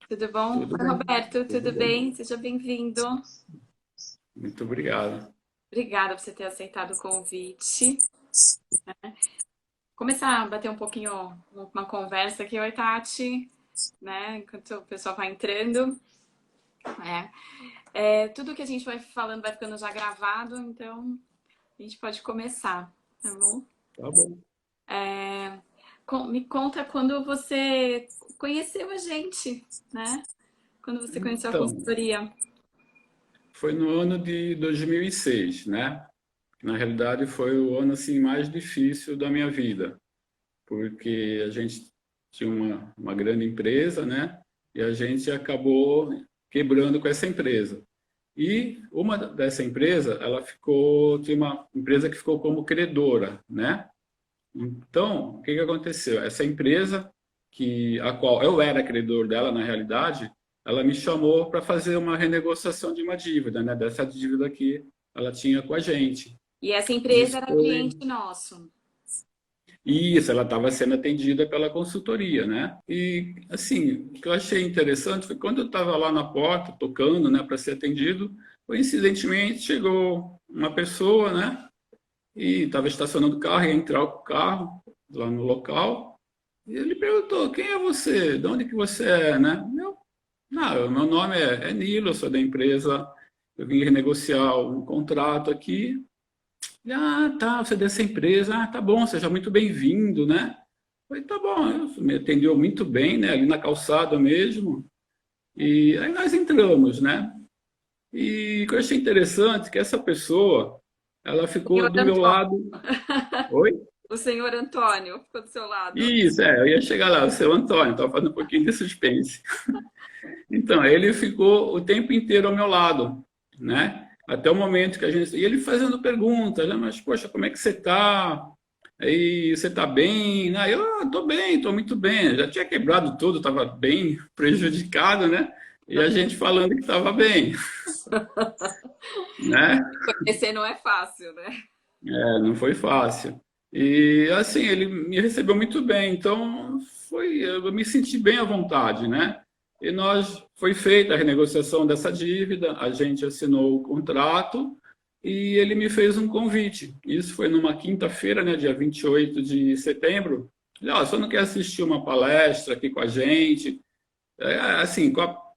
Tudo bom? Tudo Oi, bem, Roberto, tudo tudo bem. bem? Seja bem-vindo. Muito obrigado. Obrigada por você ter aceitado o convite. Começar a bater um pouquinho, uma conversa aqui. Oi, Tati, né? Enquanto o pessoal vai entrando. Tudo que a gente vai falando vai ficando já gravado, então a gente pode começar, tá bom? Tá bom. Me conta quando você conheceu a gente, né? Quando você conheceu a Então, consultoria. foi no ano de 2006, né? Na realidade, foi o ano assim mais difícil da minha vida, porque a gente tinha uma grande empresa, né? E a gente acabou quebrando com essa empresa. E uma dessa empresa, tinha uma empresa que ficou como credora, né? Então, o que que aconteceu? Essa empresa, a qual eu era credor dela, na realidade, ela me chamou para fazer uma renegociação de uma dívida, né? Dessa dívida que ela tinha com a gente. E essa empresa Isso era foi. cliente nosso. Isso, ela estava sendo atendida pela consultoria, né? E, assim, o que eu achei interessante foi quando eu estava lá na porta, tocando, né, para ser atendido, coincidentemente chegou uma pessoa, né? E estava estacionando o carro, ia entrar o carro lá no local. E ele perguntou, quem é você? De onde que você é, né? Não, meu nome é Nilo, eu sou da empresa, eu vim renegociar um contrato aqui. Tá, você é dessa empresa, tá bom, seja muito bem-vindo, né? Falei, tá bom, me atendeu muito bem, né? Ali na calçada mesmo. E aí nós entramos, né? E o que eu achei interessante é que essa pessoa, ela ficou Senhor do meu Antônio. lado. Oi? O senhor Antônio ficou do seu lado. Isso, eu ia chegar lá, o seu Antônio, estava fazendo um pouquinho de suspense. Então, ele ficou o tempo inteiro ao meu lado, né? Até o momento que a gente. E ele fazendo perguntas, né? Mas, poxa, como é que você está? Aí, você está bem? Aí eu estou bem, estou muito bem. Já tinha quebrado tudo, estava bem prejudicado, né? E a gente falando que estava bem, né? Conhecer não é fácil, né? Não foi fácil. E assim, ele me recebeu muito bem, então eu me senti bem à vontade, né? E foi feita a renegociação dessa dívida, a gente assinou o contrato e ele me fez um convite. Isso foi numa quinta-feira, né, dia 28 de setembro. Ele, você não quer assistir uma palestra aqui com a gente? Assim, com a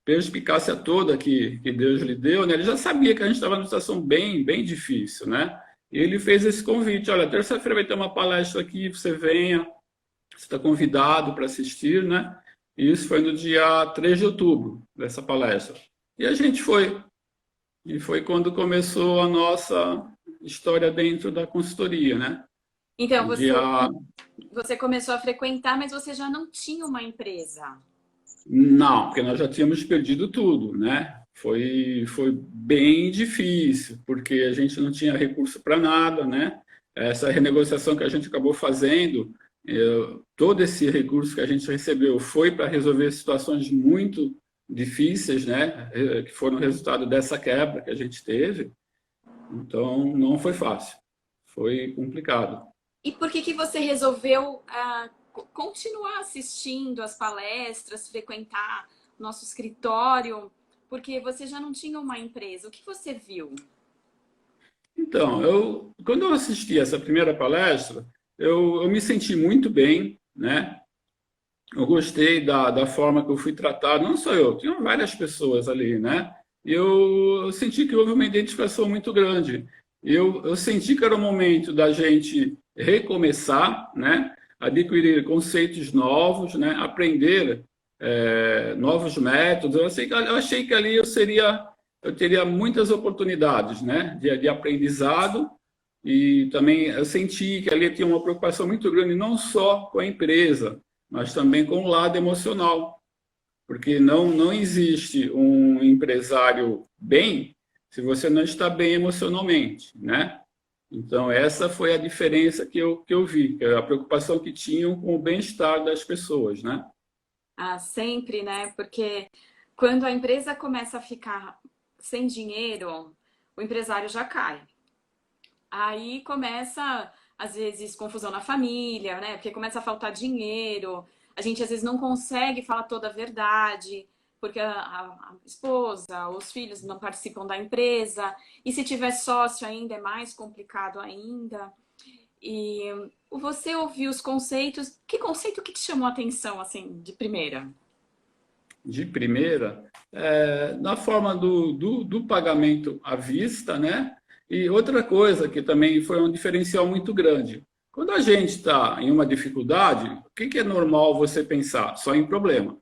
perspicácia toda que Deus lhe deu, né? Ele já sabia que a gente estava numa situação bem, bem difícil, né? E ele fez esse convite, olha, terça-feira vai ter uma palestra aqui, você venha, você está convidado para assistir, né? E isso foi no dia 3 de outubro, dessa palestra. E a gente foi. E foi quando começou a nossa história dentro da consultoria, né? Então, No dia você começou a frequentar, mas você já não tinha uma empresa. Não, porque nós já tínhamos perdido tudo, né? Foi bem difícil, porque a gente não tinha recurso para nada, né? Essa renegociação que a gente acabou fazendo, todo esse recurso que a gente recebeu foi para resolver situações muito difíceis, né? Que foram resultado dessa quebra que a gente teve. Então, não foi fácil, foi complicado. E por que que você resolveu continuar assistindo as palestras, frequentar nosso escritório? Porque você já não tinha uma empresa. O que você viu? Então, quando eu assisti essa primeira palestra, eu me senti muito bem, né? Eu gostei da forma que eu fui tratado, não só eu, tinham várias pessoas ali, né? E eu senti que houve uma identificação muito grande. Eu senti que era o momento da gente recomeçar, né? Adquirir conceitos novos, né? Aprender novos métodos. Eu achei que ali eu teria muitas oportunidades, né? De aprendizado e também eu senti que ali tinha uma preocupação muito grande, não só com a empresa, mas também com o lado emocional, porque não existe um empresário bem se você não está bem emocionalmente, né? Então, essa foi a diferença que eu vi, que é a preocupação que tinham com o bem-estar das pessoas, né? Ah, sempre, né? Porque quando a empresa começa a ficar sem dinheiro, o empresário já cai. Aí começa, às vezes, confusão na família, né? Porque começa a faltar dinheiro. a gente às vezes não consegue falar toda a verdade, porque a esposa, os filhos não participam da empresa, e se tiver sócio ainda é mais complicado ainda. E você ouviu os conceitos, que conceito que te chamou a atenção, assim, de primeira? De primeira, na forma do pagamento à vista, né? E outra coisa que também foi um diferencial muito grande. Quando a gente está em uma dificuldade, o que é normal você pensar? Só em problema,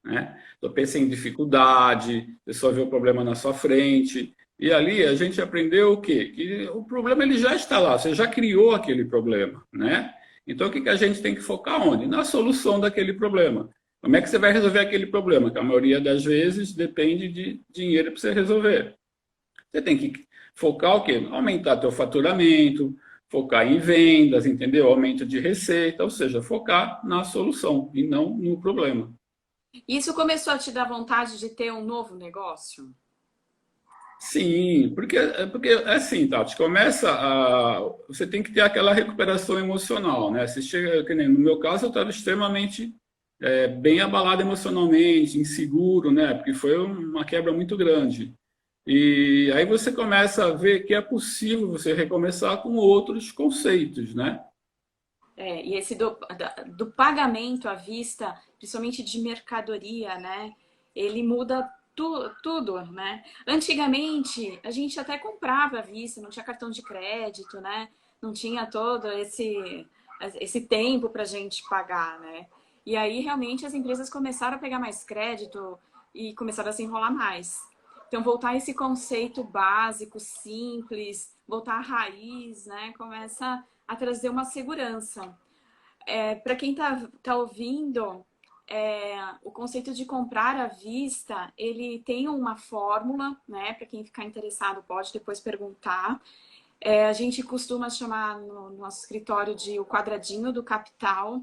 né? Então, pensa em dificuldade, você só vê o problema na sua frente. E ali a gente aprendeu o quê? Que o problema ele já está lá, você já criou aquele problema, né? Então, o que a gente tem que focar onde? Na solução daquele problema. Como é que você vai resolver aquele problema? Que a maioria das vezes depende de dinheiro para você resolver. Você tem que focar o quê? Aumentar teu faturamento, focar em vendas, entendeu? Aumento de receita, ou seja, focar na solução e não no problema. Isso começou a te dar vontade de ter um novo negócio? Sim, porque é assim, Tati, você tem que ter aquela recuperação emocional, né? Você chega, que nem no meu caso, eu estava extremamente bem abalado emocionalmente, inseguro, né? Porque foi uma quebra muito grande. E aí você começa a ver que é possível você recomeçar com outros conceitos, né? E esse do pagamento à vista, principalmente de mercadoria, né? Ele muda tudo, né? Antigamente, a gente até comprava à vista, não tinha cartão de crédito, né? Não tinha todo esse tempo para a gente pagar, né? E aí, realmente, as empresas começaram a pegar mais crédito e começaram a se enrolar mais. Então, voltar a esse conceito básico, simples, voltar à raiz, né? Começa a trazer uma segurança. Para quem tá ouvindo, o conceito de comprar à vista, ele tem uma fórmula, né? Para quem ficar interessado pode depois perguntar. A gente costuma chamar no nosso escritório de o quadradinho do capital.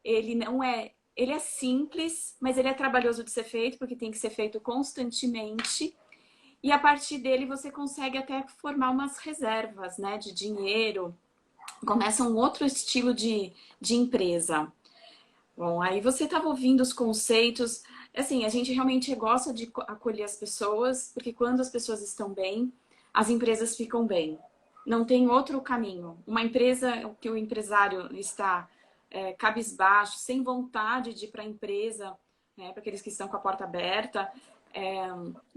Ele não é, ele é simples, mas ele é trabalhoso de ser feito, porque tem que ser feito constantemente. E a partir dele você consegue até formar umas reservas, né, de dinheiro. Começa um outro estilo de empresa. Bom, aí você estava ouvindo os conceitos. Assim, a gente realmente gosta de acolher as pessoas, porque quando as pessoas estão bem, as empresas ficam bem. Não tem outro caminho. Uma empresa que o empresário está cabisbaixo, sem vontade de ir para a empresa, né, para aqueles que estão com a porta aberta,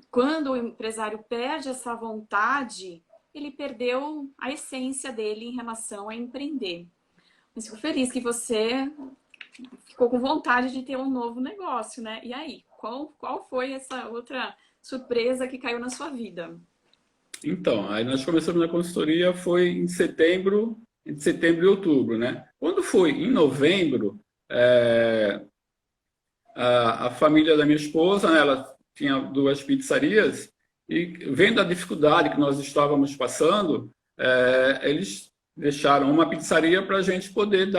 quando o empresário perde essa vontade, ele perdeu a essência dele em relação a empreender. Mas fico feliz que você ficou com vontade de ter um novo negócio, né? E aí, qual foi essa outra surpresa que caiu na sua vida? Então, aí nós começamos na consultoria, foi em setembro, entre setembro e outubro, né? Quando foi em novembro, a família da minha esposa, né, ela tinha duas pizzarias, e vendo a dificuldade que nós estávamos passando, eles deixaram uma pizzaria para a gente poder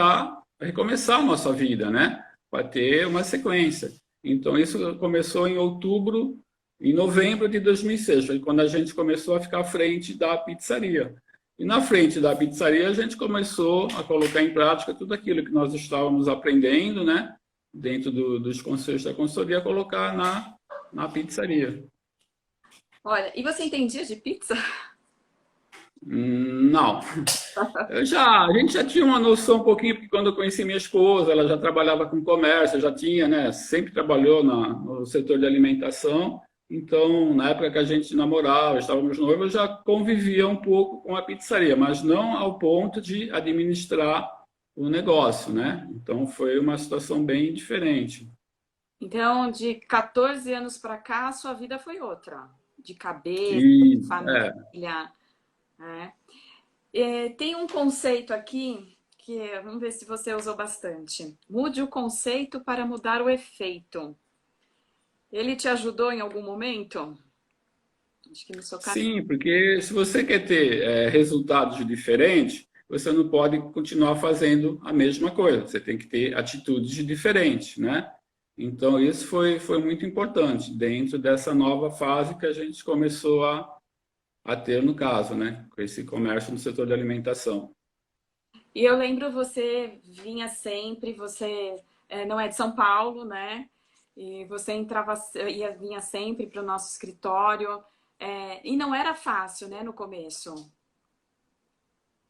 recomeçar a nossa vida, né? Para ter uma sequência. Então, isso começou em novembro de 2006, foi quando a gente começou a ficar à frente da pizzaria. E na frente da pizzaria, a gente começou a colocar em prática tudo aquilo que nós estávamos aprendendo, né? Dentro dos conceitos da consultoria, colocar na pizzaria. Olha, e você entendia de pizza? Não. A gente já tinha uma noção um pouquinho, porque quando eu conheci minha esposa, ela já trabalhava com comércio, já tinha, né? Sempre trabalhou no setor de alimentação. Então, na época que a gente namorava, estávamos noivos, eu já convivia um pouco com a pizzaria, mas não ao ponto de administrar o negócio, né? Então, foi uma situação bem diferente. Então, de 14 anos para cá, a sua vida foi outra. De cabeça, E, de família, né? Tem um conceito aqui que vamos ver se você usou bastante. Mude o conceito para mudar o efeito. Ele te ajudou em algum momento? Acho que no seu caso. sim, porque se você quer ter resultados diferentes, você não pode continuar fazendo a mesma coisa. Você tem que ter atitudes diferentes, né? Então, isso foi muito importante dentro dessa nova fase que a gente começou a ter no caso, né? Com esse comércio no setor de alimentação. E eu lembro você vinha sempre, você não é de São Paulo, né? E você vinha sempre para o nosso escritório. E não era fácil, né, no começo.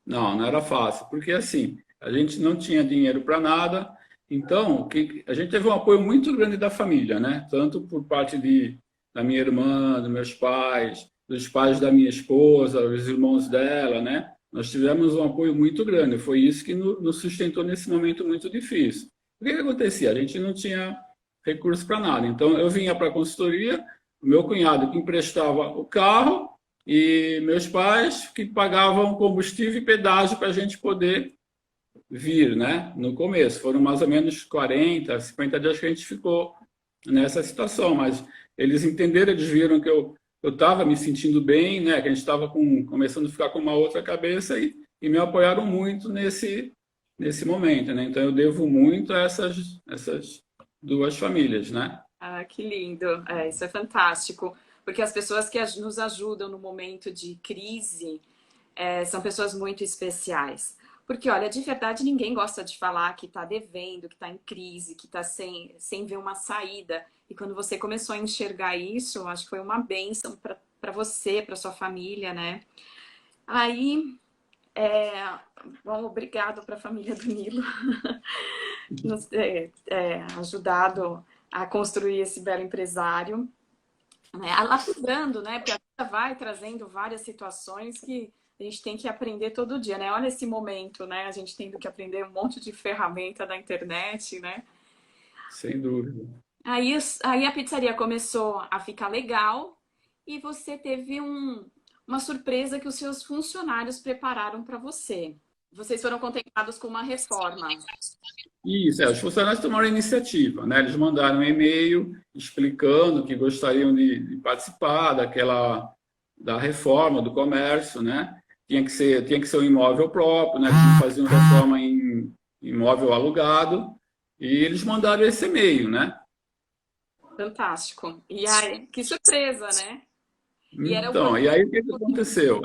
Não, não era fácil, porque assim, a gente não tinha dinheiro para nada, então a gente teve um apoio muito grande da família, né? Tanto por parte da minha irmã, dos meus pais, dos pais da minha esposa, os irmãos dela, né? Nós tivemos um apoio muito grande, foi isso que nos sustentou nesse momento muito difícil. O que que acontecia? A gente não tinha recurso para nada, então eu vinha para a consultoria, o meu cunhado que emprestava o carro, e meus pais que pagavam combustível e pedágio para a gente poder vir, né? No começo, foram mais ou menos 40, 50 dias que a gente ficou nessa situação, mas eles entenderam, eles viram que eu estava me sentindo bem, né? Que a gente estava começando a ficar com uma outra cabeça e me apoiaram muito nesse momento, né? Então eu devo muito a essas duas famílias, né? Ah, que lindo. Isso é fantástico. Porque as pessoas que nos ajudam no momento de crise são pessoas muito especiais. Porque, olha, de verdade, ninguém gosta de falar que está devendo, que está em crise, que está sem ver uma saída. E quando você começou a enxergar isso, acho que foi uma bênção para você, para sua família, né? Aí, bom, obrigado para a família do Nilo nos ajudado a construir esse belo empresário. Lapidando, né? Porque a vida vai trazendo várias situações que a gente tem que aprender todo dia, né? Olha esse momento, né? A gente tendo que aprender um monte de ferramenta da internet, né? Sem dúvida. Aí a pizzaria começou a ficar legal e você teve uma surpresa que os seus funcionários prepararam para você. Vocês foram contemplados com uma reforma. Isso, os funcionários tomaram a iniciativa, né? Eles mandaram um e-mail explicando que gostariam de participar da reforma do comércio, né? Tinha que ser um imóvel próprio, né? Eles não faziam reforma em imóvel alugado, e eles mandaram esse e-mail, né? Fantástico. E aí, que surpresa, né? Então, e aí o que aconteceu?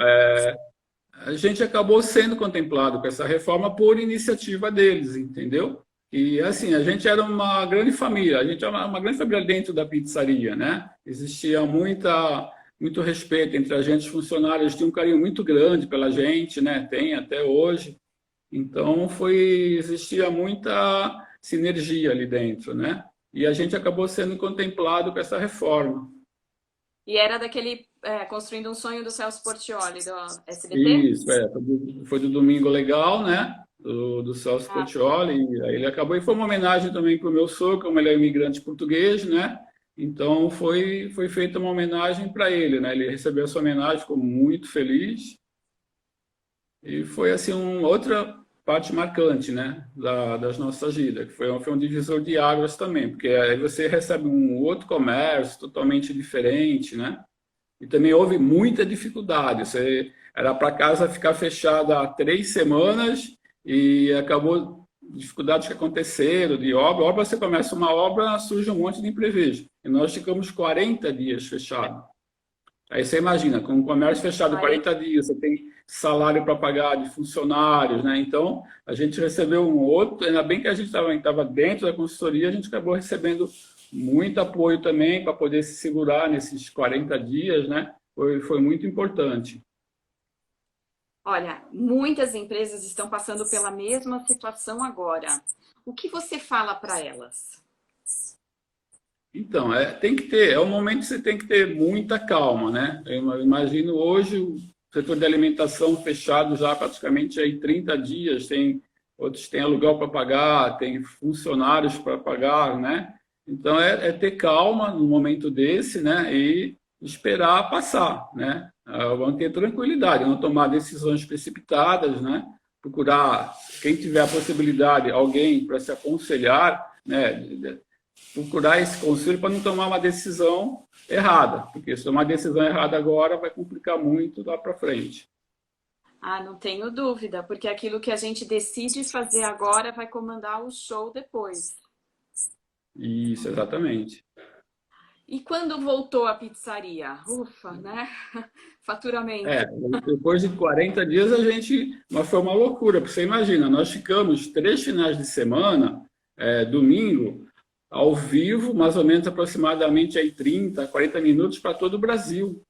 A gente acabou sendo contemplado com essa reforma por iniciativa deles, entendeu? E assim, a gente era uma grande família, a gente era uma grande família dentro da pizzaria, né? Existia muito respeito entre a gente, os funcionários tinham um carinho muito grande pela gente, né? Tem até hoje. Então existia muita sinergia ali dentro, né? E a gente acabou sendo contemplado com essa reforma. E era daquele Construindo um Sonho do Celso Portiolli, do SBT? Isso, foi do Domingo Legal, né? Do Celso Portiolli. E aí ele acabou, e foi uma homenagem também para o meu sogro, como ele é imigrante português, né? Então foi feita uma homenagem para ele, né? Ele recebeu essa homenagem, ficou muito feliz. E foi assim outra parte marcante, né? Das nossas vidas, que foi um divisor de águas também, porque aí você recebe um outro comércio totalmente diferente, né? E também houve muita dificuldade. Era para casa ficar fechada há 3 semanas e acabou dificuldades que aconteceram de obra. Obra, você começa uma obra, surge um monte de imprevisto. E nós ficamos 40 dias fechados. Aí você imagina, com o comércio fechado 40 dias, você tem salário para pagar de funcionários, né? Então, a gente recebeu um outro, ainda bem que a gente estava dentro da consultoria, a gente acabou recebendo muito apoio também para poder se segurar nesses 40 dias, né? Foi muito importante. Olha, muitas empresas estão passando pela mesma situação agora. O que você fala para elas? Então, tem que ter, é um momento que você tem que ter muita calma, né? Eu imagino hoje o setor de alimentação fechado já praticamente aí 30 dias, outros têm aluguel para pagar, tem funcionários para pagar, né? Então, ter calma no momento desse, né? E esperar passar, né? Vamos ter tranquilidade, não tomar decisões precipitadas, né? Procurar, quem tiver a possibilidade, alguém para se aconselhar, né? Procurar esse conselho para não tomar uma decisão errada, porque se tomar decisão errada agora vai complicar muito lá para frente. Ah, não tenho dúvida, porque aquilo que a gente decide fazer agora vai comandar o show depois. Isso, exatamente. E quando voltou a pizzaria? Ufa, né? Faturamento. Depois de 40 dias mas foi uma loucura, porque você imagina, nós ficamos 3 finais de semana domingo, ao vivo, mais ou menos aproximadamente aí 30, 40 minutos para todo o Brasil,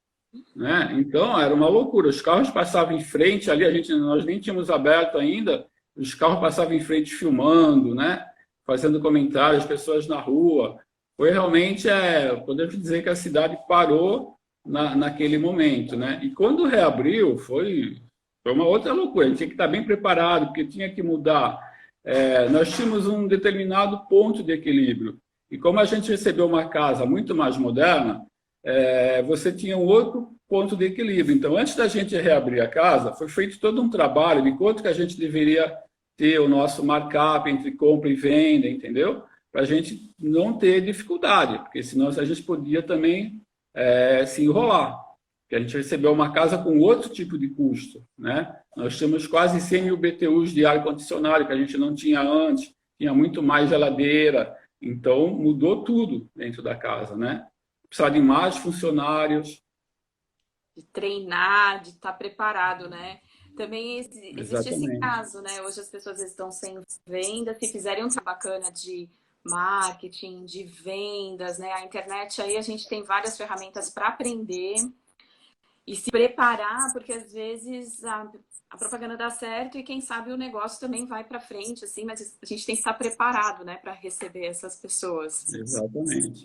né? Então, era uma loucura. Os carros passavam em frente ali, nós nem tínhamos aberto ainda, os carros passavam em frente filmando, né? Fazendo comentários, as pessoas na rua. Foi realmente, podemos dizer que a cidade parou naquele momento, né? E quando reabriu, foi uma outra loucura. A gente tinha que estar bem preparado, porque tinha que mudar. Nós tínhamos um determinado ponto de equilíbrio. E como a gente recebeu uma casa muito mais moderna, você tinha um outro ponto de equilíbrio. Então, antes da gente reabrir a casa, foi feito todo um trabalho de quanto que a gente deveria ter o nosso markup entre compra e venda, entendeu? Para a gente não ter dificuldade, porque senão a gente podia também se enrolar. Porque a gente recebeu uma casa com outro tipo de custo, né? Nós temos quase 100 mil BTUs de ar-condicionado, que a gente não tinha antes, tinha muito mais geladeira, então mudou tudo dentro da casa, né? Precisar de mais funcionários. De treinar, de estar preparado, né? Também existe esse Exatamente. caso, né? Hoje as pessoas estão sem venda, se fizerem um trabalho bacana de marketing, de vendas, né? A internet aí a gente tem várias ferramentas para aprender e se preparar, porque às vezes a propaganda dá certo e quem sabe o negócio também vai para frente, assim, mas a gente tem que estar preparado, né, para receber essas pessoas. Exatamente.